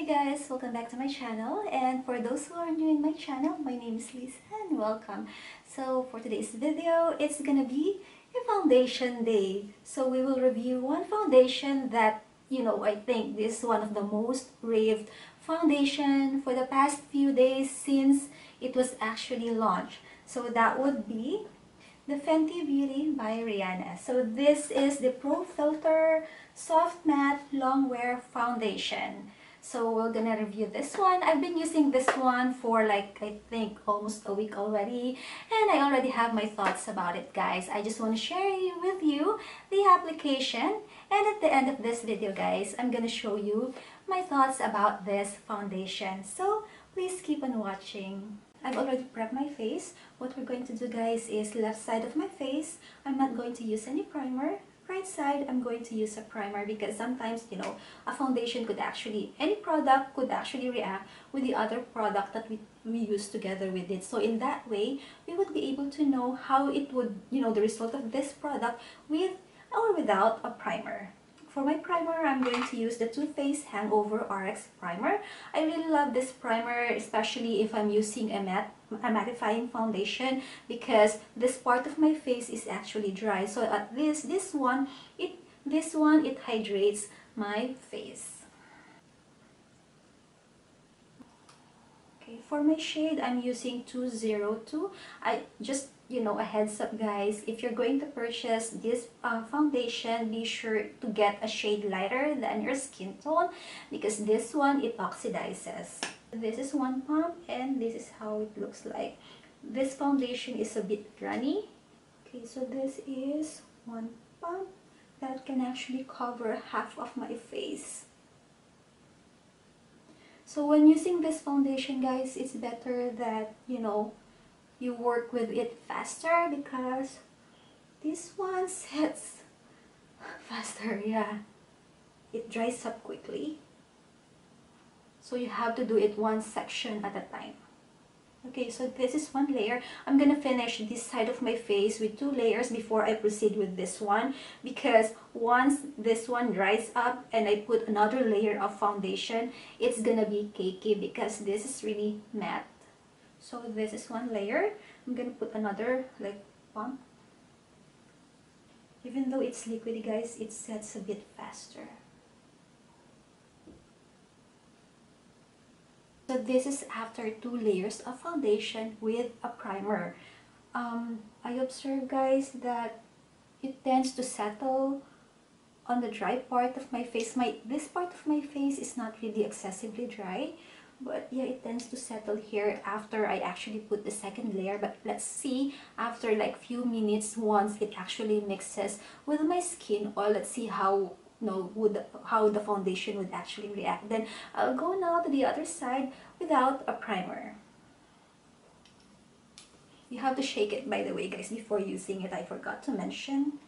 guys, welcome back to my channel, and for those who are new in my channel, my name is Lisa and welcome. So for today's video, it's gonna be a foundation day. So we will review one foundation that, I think this is one of the most raved foundation for the past few days since it was actually launched. So that would be the Fenty Beauty by Rihanna. So this is the Pro Filt'r Soft Matte Longwear Foundation. So we're gonna review this one. I've been using this one for like, I think almost a week already, and I already have my thoughts about it, guys. I just want to share with you the application, and at the end of this video, guys, I'm gonna show you my thoughts about this foundation. So please keep on watching. I've already prepped my face. What we're going to do, guys, is left side of my face, I'm not going to use any primer. Right side, I'm going to use a primer because sometimes, a foundation could actually, any product could actually react with the other product that we use together with it. So in that way, we would be able to know how it would, the result of this product with or without a primer. For my primer, I'm going to use the Too Faced Hangover RX primer. I really love this primer, especially if I'm using a mattifying foundation, because this part of my face is actually dry. So at this one it hydrates my face. Okay, for my shade, I'm using 202. I just, a heads up, guys, if you're going to purchase this foundation, be sure to get a shade lighter than your skin tone, because this one, it oxidizes. This is one pump, and this is how it looks like. This foundation is a bit runny. Okay, so this is one pump that can actually cover half of my face. So when using this foundation, guys, it's better that, you work with it faster, because this one sets faster. Yeah, it dries up quickly, so you have to do it one section at a time. Okay, so this is one layer. I'm gonna finish this side of my face with 2 layers before I proceed with this one, because once this one dries up and I put another layer of foundation, it's gonna be cakey because this is really matte. So this is one layer. I'm gonna put another like pump. Even though it's liquidy, guys, it sets a bit faster. So this is after 2 layers of foundation with a primer. I observe, guys, that it tends to settle on the dry part of my face. This part of my face is not really excessively dry, but yeah, it tends to settle here after I actually put the second layer. But let's see after like few minutes, once it actually mixes with my skin oil, let's see how the foundation would actually react. Then I'll go now to the other side without a primer. You have to shake it, by the way, guys, before using it. I forgot to mention.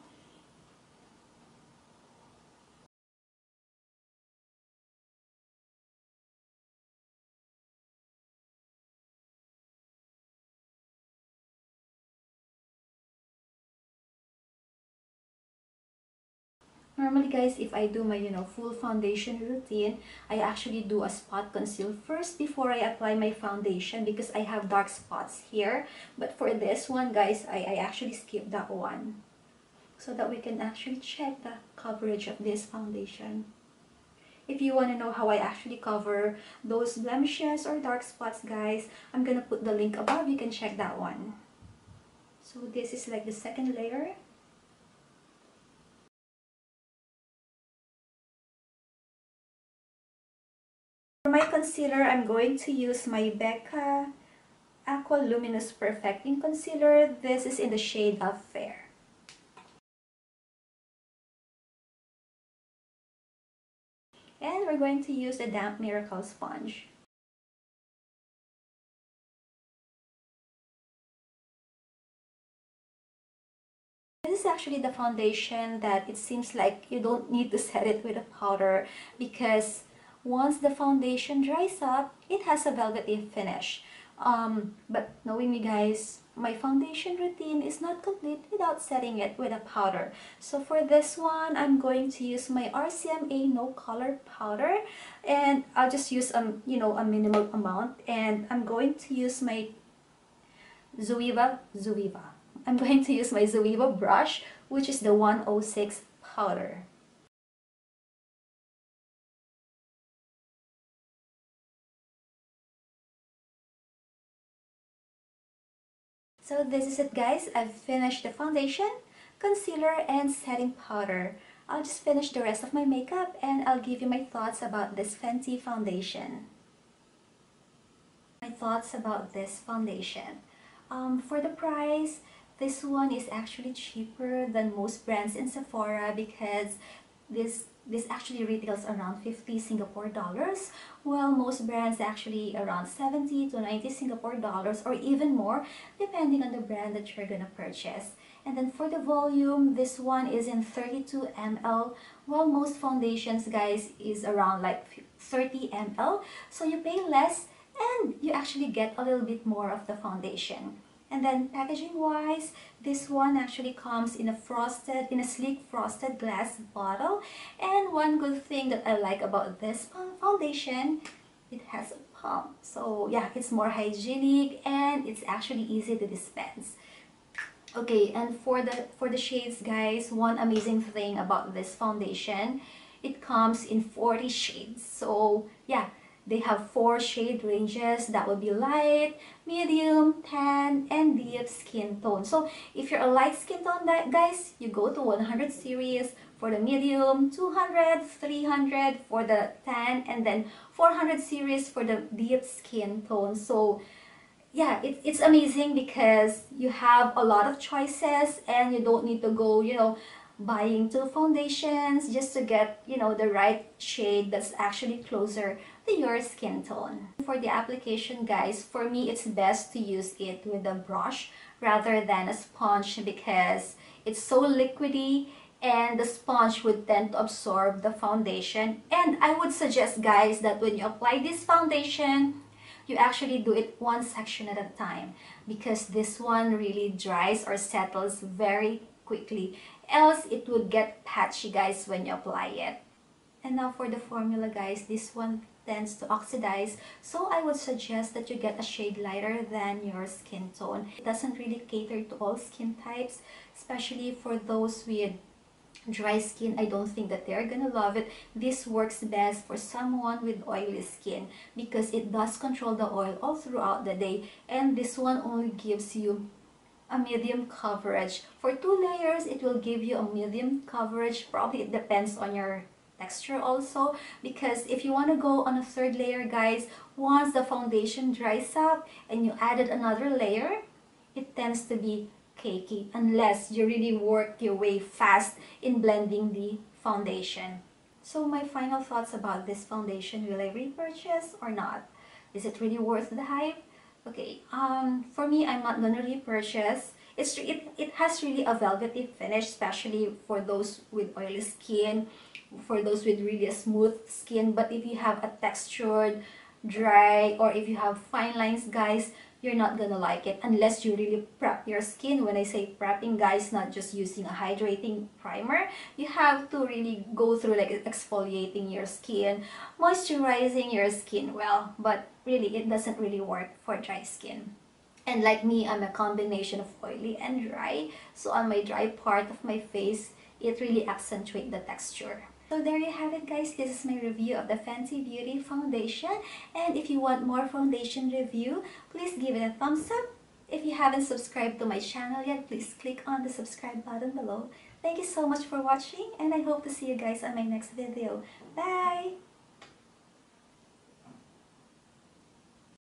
Normally, guys, if I do my, full foundation routine, I actually do a spot conceal first before I apply my foundation, because I have dark spots here. But for this one, guys, I actually skip that one, so that we can actually check the coverage of this foundation. If you want to know how I actually cover those blemishes or dark spots, guys, I'm gonna put the link above. You can check that one. So this is like the second layer. For my concealer, I'm going to use my Becca Aqua Luminous Perfecting Concealer. This is in the shade of Fair. And we're going to use the Damp Miracle Sponge. This is actually the foundation that it seems like you don't need to set it with a powder, because once the foundation dries up, it has a velvety finish. But knowing me, guys, my foundation routine is not complete without setting it with a powder. So for this one, I'm going to use my RCMA no color powder, and I'll just use you know, a minimal amount, and I'm going to use my Zoeva. I'm going to use my Zoeva brush, which is the 106 powder. So this is it, guys. I've finished the foundation, concealer, and setting powder. I'll just finish the rest of my makeup and I'll give you my thoughts about this Fenty foundation. My thoughts about this foundation. For the price, this one is actually cheaper than most brands in Sephora because this actually retails around 50 Singapore dollars, while most brands actually around 70 to 90 Singapore dollars or even more depending on the brand that you're gonna purchase. And then for the volume, this one is in 32 ml, while most foundations, guys, is around like 30 ml. So you pay less and you actually get a little bit more of the foundation. And then packaging wise, this one actually comes in a sleek frosted glass bottle. And one good thing that I like about this foundation, it has a pump. So yeah, it's more hygienic and it's actually easy to dispense. Okay, and for the shades, guys, one amazing thing about this foundation, it comes in 40 shades. So yeah, they have 4 shade ranges. That would be light, medium, tan, and deep skin tone. So if you're a light skin tone, guys, you go to 100 series for the medium, 200, 300 for the tan, and then 400 series for the deep skin tone. So yeah, it's amazing because you have a lot of choices and you don't need to go, you know, buying 2 foundations just to get, you know, the right shade that's actually closer to your skin tone. For the application, guys, for me it's best to use it with a brush rather than a sponge because it's so liquidy and the sponge would tend to absorb the foundation. And I would suggest, guys, that when you apply this foundation, you actually do it one section at a time because this one really dries or settles very quickly, else it would get patchy, guys, when you apply it. And now for the formula, guys, this one tends to oxidize, so I would suggest that you get a shade lighter than your skin tone. It doesn't really cater to all skin types, especially for those with dry skin. I don't think that they're gonna love it. This works best for someone with oily skin because it does control the oil all throughout the day, and this one only gives you a medium coverage. For 2 layers, it will give you a medium coverage. Probably it depends on your texture also, because if you want to go on a 3rd layer, guys, once the foundation dries up and you added another layer, it tends to be cakey unless you really work your way fast in blending the foundation. So my final thoughts about this foundation: will I repurchase or not? Is it really worth the hype? Okay, for me, I'm not gonna repurchase. It has really a velvety finish, especially for those with oily skin, for those with really a smooth skin. But if you have a textured, dry, or if you have fine lines, guys, you're not gonna like it unless you really prep your skin. When I say prepping, guys, not just using a hydrating primer. You have to really go through like exfoliating your skin, moisturizing your skin well, but really it doesn't really work for dry skin. And like me, I'm a combination of oily and dry, so on my dry part of my face, it really accentuates the texture. So there you have it, guys. This is my review of the Fenty Beauty foundation. And if you want more foundation review, please give it a thumbs up. If you haven't subscribed to my channel yet, please click on the subscribe button below. Thank you so much for watching, and I hope to see you guys on my next video. Bye!